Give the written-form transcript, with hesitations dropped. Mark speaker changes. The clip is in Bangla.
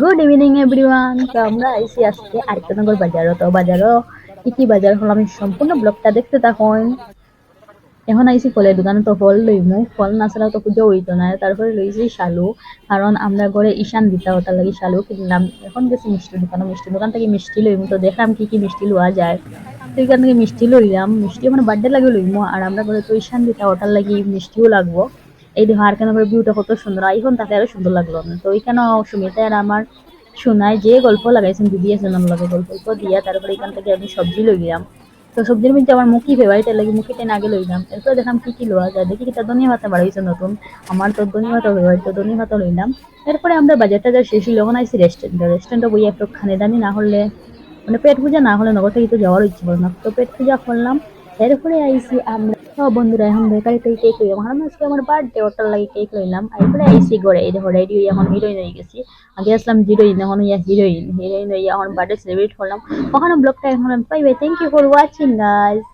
Speaker 1: Good evening everyone. তো আমরা আইসি আজকে আর্যনগর বাজারও। তো বাজারও কি কি বাজার হলো আমি সম্পূর্ণ ব্লগটা দেখতে থাকুন। এখন আইসি ফলের দোকানে, তো ফল লইমু, ফল না ছাড়া তো পুজো হইতো না। তারপরে লইছি শালু, কারণ আমরা ঘরে ঈশান দিতা ওটার লাগি শালু কিনলাম। এখন গেছি মিষ্টির দোকানে, মিষ্টির দোকান থেকে মিষ্টি লইমু। তো দেখলাম কি কি মিষ্টি লওয়া যায়। তো এখান থেকে মিষ্টি লইলাম, মিষ্টি মানে বার্থডে লাগে লইমু। আর আমরা ঘরে তো ঈশান দিতা ওটার লাগি মিষ্টিও লাগবো। এই দেখো আর কেন করে ভিউটা কত সুন্দর, আইফোন তাতে আরো সুন্দর লাগলো। তো ওইখানে সুমিতা আর আমার শোনায় যে গল্প লাগাইছেন দিদি আছে নাম লাগে, গল্প দিয়া তারপরে এখান থেকে আমি সবজি লইলাম। তো সবজির মধ্যে আমার মুখি ফেভারিট, লাগে মুখি টেন আগে লইলাম। এরপরে দেখলাম কি কি লওয়া যায়, দেখি কিটা ধনিয়া পাতা বাড়াইছে নতুন। আমার তো ধনিয়া পাতা ফেভারিট, তো ধনিয়া পাতা লইলাম। এরপরে আমরা বাজারটা যা শেষ হইল, এখন আইসি রেস্টুরেন্টে। রেস্টুরেন্টে বই একটু খানে দানি না হলে, মানে পেট পূজা না হলে নগর থেকে তো যাওয়ার ইচ্ছে করে না, তো পেট পূজা করলাম। এরপরে আইসি আমরা সব বন্ধুরা এখন বেকারি থেকে কেক লইলাম, কারণ আজকে আমার বার্থডে, ওটার লাগে কেক লইলাম। এরপরে আইসি ঘরে, এই দেখো রেডি হয়ে এখন হিরোইন হয়ে গেছি। আগে আসলাম হিরোইন, এখন ইয়া হিরোইন। হিরোইন হয়ে এখন বার্থডে সেলিব্রেট করলাম। ওখানে ব্লগটা এখন bye bye, thank you for watching guys.